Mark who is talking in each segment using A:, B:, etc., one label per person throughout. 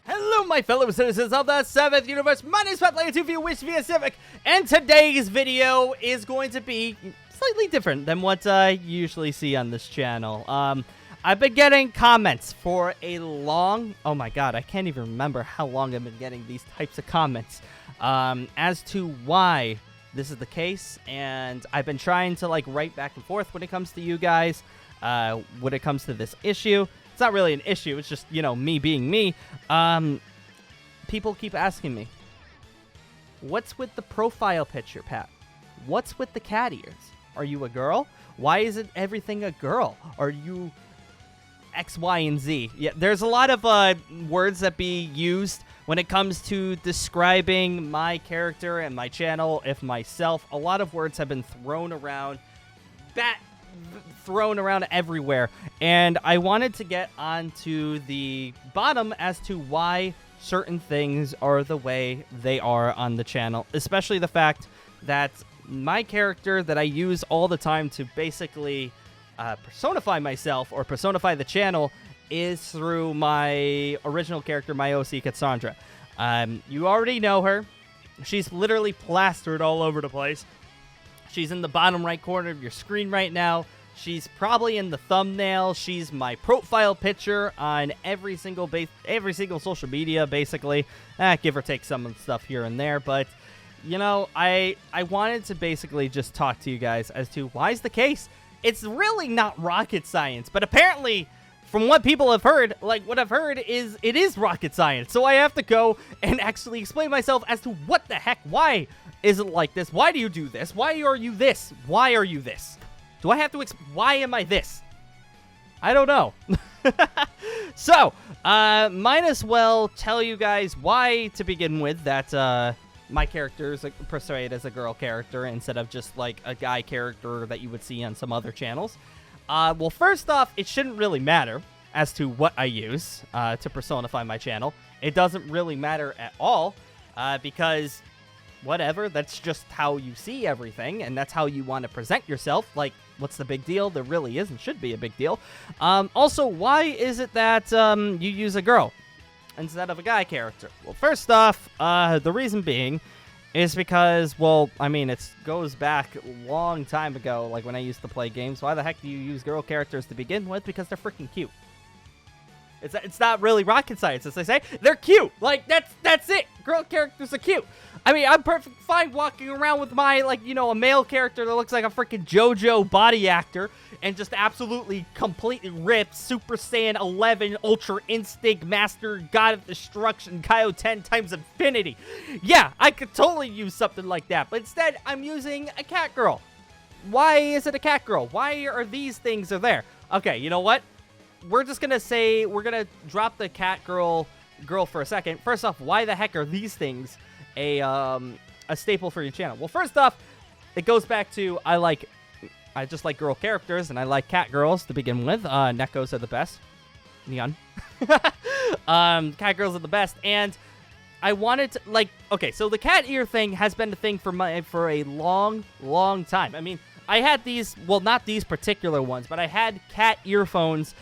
A: Hello, my fellow citizens of the 7th universe. My name is Peoplezz, you wish via Civic, and today's video is going to be slightly different than what I usually see on this channel. I've been getting comments for a long... Oh my god, I can't even remember how long I've been getting these types of comments as to why this is the case, and I've been trying to like write back and forth when it comes to you guys, when it comes to this issue. It's not really an issue, it's just, you know, me being me. People keep asking me, what's with the profile picture, Pat? What's with the cat ears? Are you a girl? Why isn't everything a girl? Are you X, Y, and Z? Yeah, there's a lot of words that be used when it comes to describing my character and my channel, if myself. A lot of words have been thrown around, thrown around everywhere, and I wanted to get onto the bottom as to why certain things are the way they are on the channel, especially the fact that my character that I use all the time to basically personify myself or personify the channel is through my original character, my OC Cassandra. You already know her. She's literally plastered all over the place. She's in the bottom right corner of your screen right now. She's probably in the thumbnail. She's my profile picture on every single social media, basically. Give or take some of the stuff here and there. But, you know, I wanted to basically just talk to you guys as to why is the case. It's really not rocket science, but apparently, from what people have heard, like what I've heard is it is rocket science. So I have to go and actually explain myself as to what the heck, why is it like this? Why do you do this? Why are you this? Why are you this? Do I have to why am I this? I don't know. So, might as well tell you guys why, to begin with, that my character is portrayed as a girl character instead of just like a guy character that you would see on some other channels. Well, first off, it shouldn't really matter as to what I use to personify my channel. It doesn't really matter at all because... whatever, that's just how you see everything, and that's how you want to present yourself. Like, what's the big deal? There really isn't. Should be a big deal. Also, why is it that you use a girl instead of a guy character? Well, first off, the reason being is because, well, I mean, it goes back a long time ago, like when I used to play games. Why the heck do you use girl characters to begin with? Because they're freaking cute. It's not really rocket science, as they say. They're cute. Like, that's it. Girl characters are cute. I mean, I'm perfect fine walking around with my, like, you know, a male character that looks like a freaking JoJo body actor and just absolutely completely ripped Super Saiyan 11 Ultra Instinct Master God of Destruction Kaio 10 times infinity. Yeah, I could totally use something like that, but instead, I'm using a cat girl. Why is it a cat girl? Why are these things there? Okay, you know what? We're just gonna say, we're gonna drop the cat girl for a second. First off, why the heck are these things a staple for your channel? Well, first off, it goes back to I just like girl characters, and I like cat girls to begin with. Nekos are the best. Neon. Cat girls are the best, and I wanted to, like, okay, so the cat ear thing has been a thing for a long time. I mean, I had these, well, not these particular ones, but I had cat earphones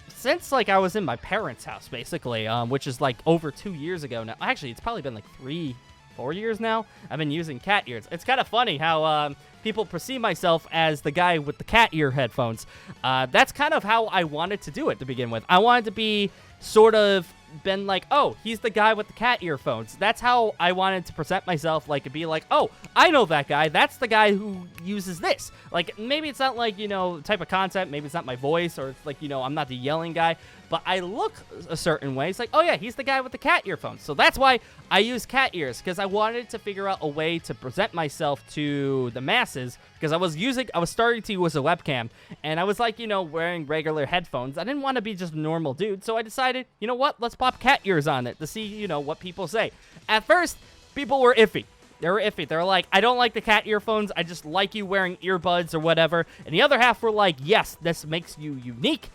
A: since, like, I was in my parents' house, basically, which is, like, over 2 years ago now. Actually, it's probably been, like, 3-4 years now. I've been using cat ears. It's kind of funny how people perceive myself as the guy with the cat ear headphones. That's kind of how I wanted to do it to begin with. I wanted to be sort of been like, oh, he's the guy with the cat earphones. That's how I wanted to present myself, like, to be like, oh, I know that guy. That's the guy who uses this. Like, maybe it's not, like, you know, type of content. Maybe it's not my voice, or it's like, you know, I'm not the yelling guy, but I look a certain way. It's like, oh yeah, he's the guy with the cat earphones. So that's why I use cat ears, because I wanted to figure out a way to present myself to the masses, because I was starting to use a webcam, and I was, like, you know, wearing regular headphones. I didn't want to be just a normal dude, so I decided, you know what, let's pop cat ears on it to see, you know, what people say. At first, people were iffy. They were iffy. They were like, I don't like the cat earphones. I just like you wearing earbuds or whatever. And the other half were like, yes, this makes you unique,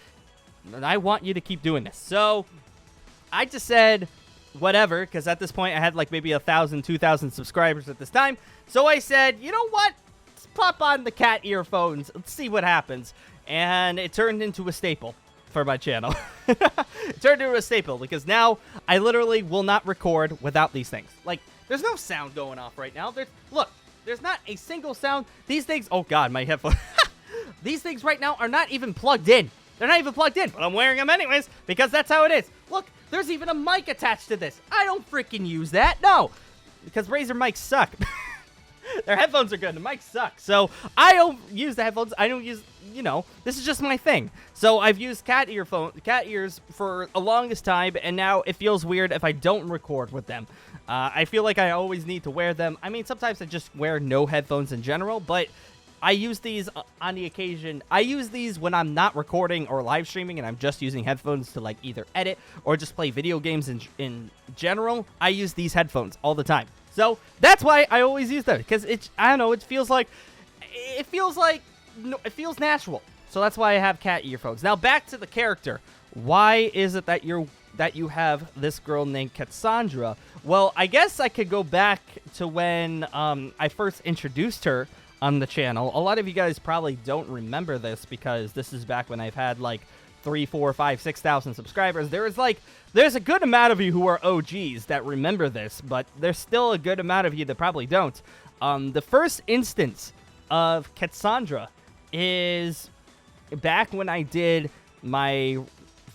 A: and I want you to keep doing this. So I just said, whatever, because at this point I had like maybe 1,000, 2,000 subscribers at this time. So I said, you know what? pop on the cat earphones. Let's see what happens. And it turned into a staple for my channel. It turned into a staple because now I literally will not record without these things. Like, there's no sound going off right now. Look, there's not a single sound. These things, oh God, my headphones. These things right now are not even plugged in. They're not even plugged in, but I'm wearing them anyways because that's how it is. Look, there's even a mic attached to this. I don't freaking use that. No, because Razer mics suck. Their headphones are good. The mics suck. So I don't use the headphones. I don't use, you know, this is just my thing. So I've used cat ears for a longest time, and now it feels weird if I don't record with them. I feel like I always need to wear them. I mean, sometimes I just wear no headphones in general, but I use these on the occasion. I use these when I'm not recording or live streaming and I'm just using headphones to like either edit or just play video games in general. I use these headphones all the time. So that's why I always use them, because I don't know, it feels natural. So that's why I have cat earphones. Now back to the character. Why is it that you have this girl named Cassandra? Well, I guess I could go back to when I first introduced her on the channel. A lot of you guys probably don't remember this because this is back when I've had like 3, 4, 5, 6,000 subscribers. There's a good amount of you who are OGs that remember this, but there's still a good amount of you that probably don't. The first instance of Cassandra is back when I did my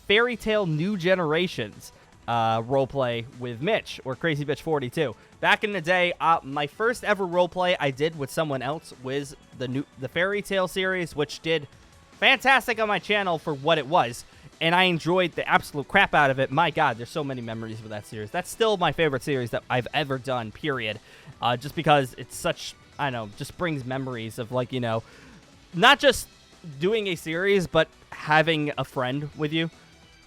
A: Fairy Tail New Generations roleplay with Mitch, or Crazy Bitch 42. Back in the day, my first ever roleplay I did with someone else was the Fairy Tail series, which did fantastic on my channel for what it was, and I enjoyed the absolute crap out of it. My God, there's so many memories with that series. That's still my favorite series that I've ever done, period. Just because it's such, I don't know, just brings memories of, like, you know, not just doing a series, but having a friend with you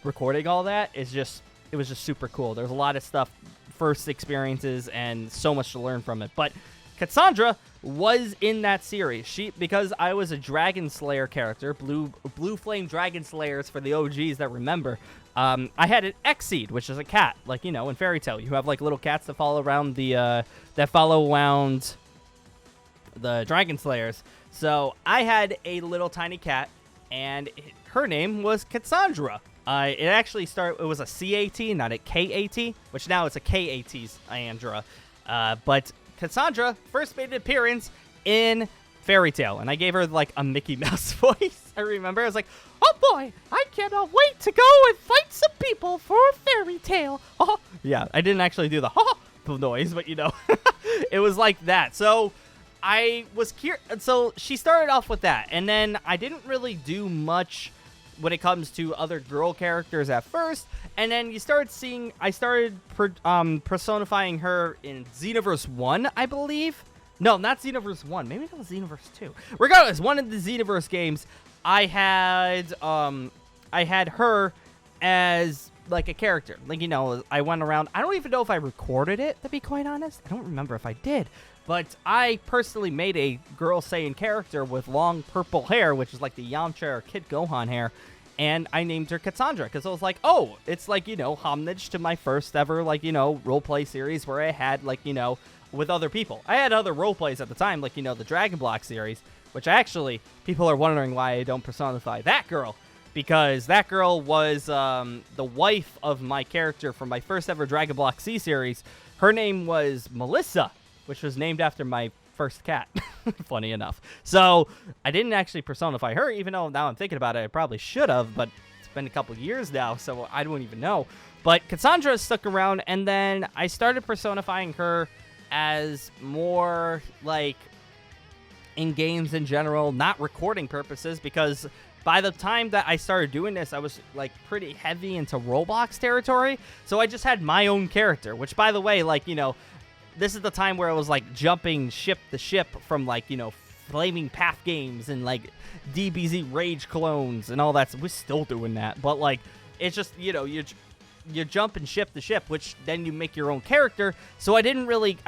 A: recording all that is just, it was just super cool. There's a lot of stuff, first experiences, and so much to learn from it. But Cassandra was in that series. Because I was a Dragon Slayer character, Blue Flame Dragon Slayers for the OGs that remember. I had an Exceed, which is a cat, like, you know, in Fairy Tail. You have like little cats that follow around the Dragon Slayers. So I had a little tiny cat, and her name was Cassandra. It actually started, it was a CAT, not a KAT, which now it's a KAT's Andra. But Cassandra first made an appearance in Fairy Tail, and I gave her like a Mickey Mouse voice. I remember I was like, "Oh boy, I cannot wait to go and fight some people for a fairy tale." Oh, yeah, I didn't actually do the noise, but you know, it was like that. So I was curious. So she started off with that, and then I didn't really do much when it comes to other girl characters at first, and then I started personifying her in Xenoverse 1, I believe. No, not Xenoverse 1. Maybe that was Xenoverse 2. Regardless, one of the Xenoverse games, I had her as like a character. Like, you know, I went around. I don't even know if I recorded it, to be quite honest. I don't remember if I did. But I personally made a Girl Saiyan character with long purple hair, which is like the Yamcha or Kid Gohan hair, and I named her Cassandra because I was like, oh, it's like, you know, homage to my first ever, like, you know, roleplay series where I had, like, you know, with other people. I had other roleplays at the time, like, you know, the Dragon Block series, which actually, people are wondering why I don't personify that girl, because that girl was the wife of my character from my first ever Dragon Block C series. Her name was Melissa, which was named after my first cat, funny enough. So I didn't actually personify her, even though now I'm thinking about it, I probably should have, but it's been a couple years now, so I don't even know. But Cassandra stuck around, and then I started personifying her as more like in games in general, not recording purposes, because by the time that I started doing this, I was like pretty heavy into Roblox territory. So I just had my own character, which, by the way, like, you know, this is the time where I was like jumping ship to ship from, like, you know, Flaming Path games and like DBZ Rage clones and all that. So we're still doing that, but like, it's just, you know, you're jumping ship to ship, which then you make your own character. So I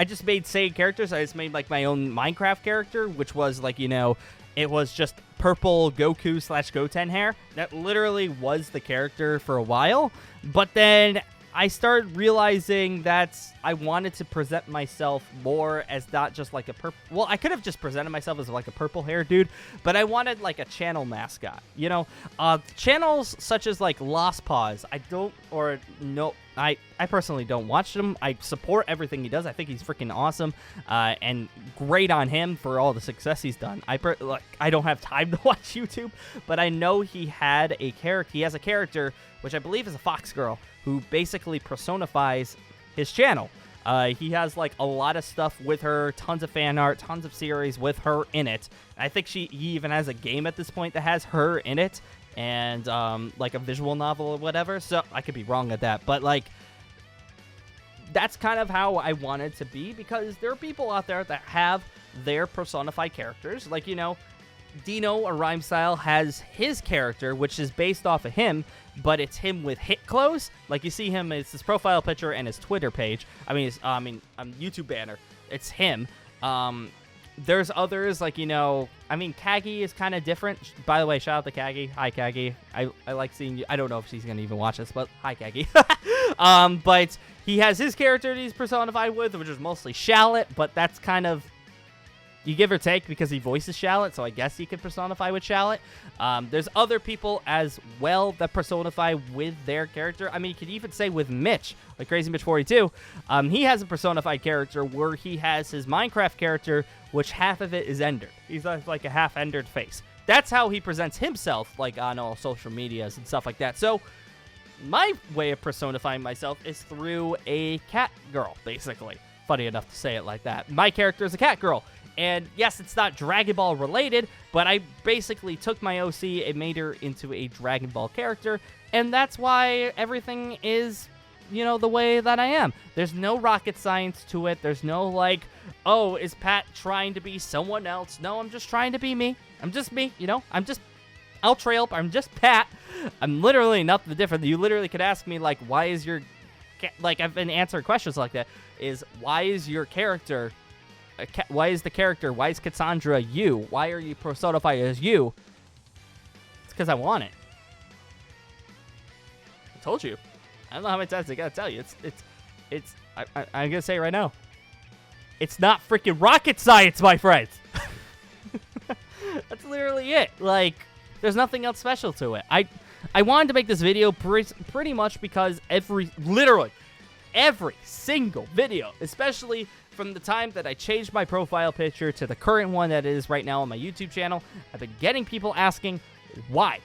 A: just made same characters. I just made like my own Minecraft character, which was like, you know, it was just purple Goku / Goten hair. That literally was the character for a while. But then I started realizing that I wanted to present myself more as not just like a well, I could have just presented myself as like a purple hair dude, but I wanted like a channel mascot, you know? Channels such as like Lost Paws, I personally don't watch them. I support everything he does. I think he's freaking awesome, and great on him for all the success he's done. I don't have time to watch YouTube, but I know he has a character, which I believe is a fox girl, who basically personifies his channel. He has like a lot of stuff with her, tons of fan art, tons of series with her in it. I think he even has a game at this point that has her in it, and like a visual novel or whatever. So I could be wrong at that, but like that's kind of how I wanted to be, because there are people out there that have their personified characters. Like, you know, Dino or Rhymestyle has his character, which is based off of him, but it's him with hit clothes. Like, you see him, it's his profile picture and his Twitter page. I mean, YouTube banner. It's him. There's others, like, you know, I mean, Kagi is kind of different. By the way, shout out to Kagi. Hi, Kagi. I like seeing you. I don't know if she's going to even watch this, but hi, Kagi. But he has his character that he's personified with, which is mostly Shallot, but that's kind of, you give or take, because he voices Shallot, so I guess he could personify with Shallot. There's other people as well that personify with their character. I mean, you could even say with Mitch, like Crazy Mitch 42. He has a personified character where he has his Minecraft character, which half of it is endered. He's like a half endered face. That's how he presents himself, like on all social medias and stuff like that. So my way of personifying myself is through a cat girl, basically. Funny enough to say it like that. My character is a cat girl. And yes, it's not Dragon Ball related, but I basically took my OC and made her into a Dragon Ball character, and that's why everything is, you know, the way that I am. There's no rocket science to it. There's no like, oh, is Pat trying to be someone else? No, I'm just trying to be me. I'm just me, you know? I'm just owTreyalP. I'm just Pat. I'm literally nothing different. You literally could ask me, like, why is your... Like, I've been answering questions like that. Why is your character... Why is Cassandra you? Why are you personified as you? It's because I want it. I told you. I don't know how many times I gotta tell you. I'm gonna say it right now. It's not freaking rocket science, my friends. That's literally it. Like, there's nothing else special to it. I wanted to make this video pretty much because literally every single video, especially from the time that I changed my profile picture to the current one that is right now on my YouTube channel, I've been getting people asking, why?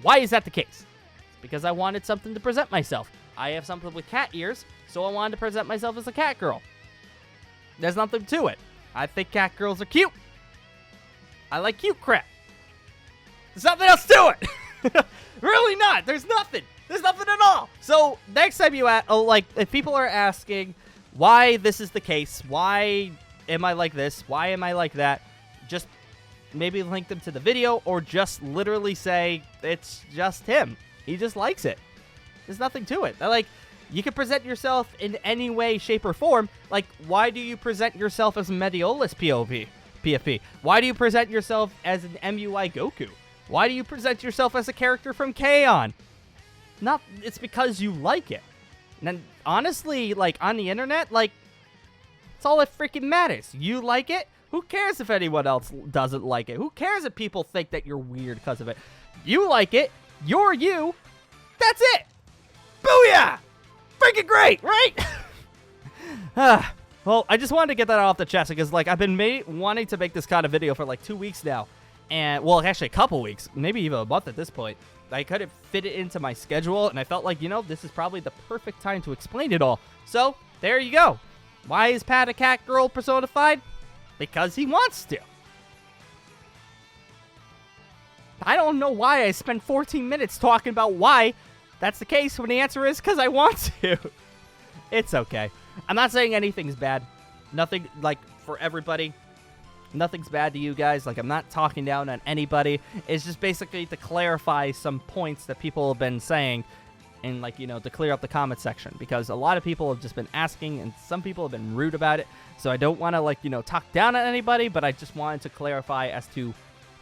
A: Why is that the case? It's because I wanted something to present myself. I have something with cat ears, so I wanted to present myself as a cat girl. There's nothing to it. I think cat girls are cute. I like cute crap. There's nothing else to it. Really not. There's nothing. There's nothing at all. So next time if people are asking why this is the case, why am I like this, why am I like that, just maybe link them to the video, or just literally say it's just him. He just likes it. There's nothing to it. Like, you can present yourself in any way, shape, or form. Like, why do you present yourself as a Meteolus PFP? Why do you present yourself as an MUI Goku? Why do you present yourself as a character from K-On? It's because you like it. And then, honestly, like, on the internet, like, it's all that freaking matters. You like it? Who cares if anyone else doesn't like it? Who cares if people think that you're weird because of it? You like it. You're you. That's it. Booyah! Freaking great, right? Well, I just wanted to get that off the chest because, like, I've been wanting to make this kind of video for, like, 2 weeks now. And, well, actually a couple weeks. Maybe even a month at this point. I couldn't fit it into my schedule, and I felt like, you know, this is probably the perfect time to explain it all. So, there you go. Why is Pat a cat girl personified? Because he wants to. I don't know why I spent 14 minutes talking about why that's the case when the answer is because I want to. It's okay. I'm not saying anything's bad. Nothing, like, for everybody. Nothing's bad to you guys. Like, I'm not talking down on anybody. It's just basically to clarify some points that people have been saying and, like, you know, to clear up the comment section, because a lot of people have just been asking and some people have been rude about it. So I don't want to, like, you know, talk down on anybody, but I just wanted to clarify as to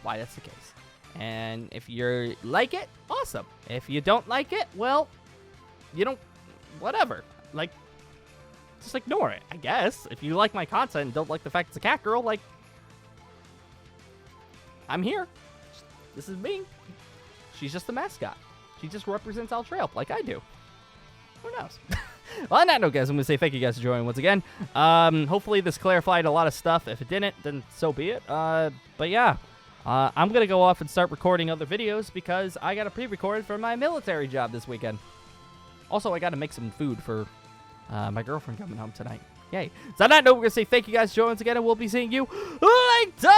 A: why that's the case. And if you like it, awesome. If you don't like it, well, you don't whatever. Like, just ignore it, I guess. If you like my content and don't like the fact it's a cat girl, like, I'm here. This is me. She's just the mascot. She just represents owTreyalP like I do. Who knows? Well, on that note, guys, I'm going to say thank you guys for joining once again. Hopefully this clarified a lot of stuff. If it didn't, then so be it. But yeah, I'm going to go off and start recording other videos because I got a pre-recorded for my military job this weekend. Also, I got to make some food for my girlfriend coming home tonight. Yay. So on that note, we're going to say thank you guys for joining once again, and we'll be seeing you later!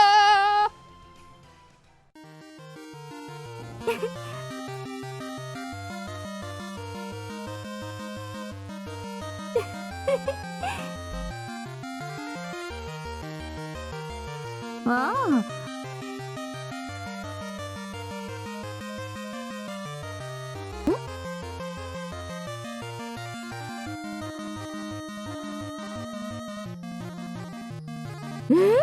B: Oh. Hmm?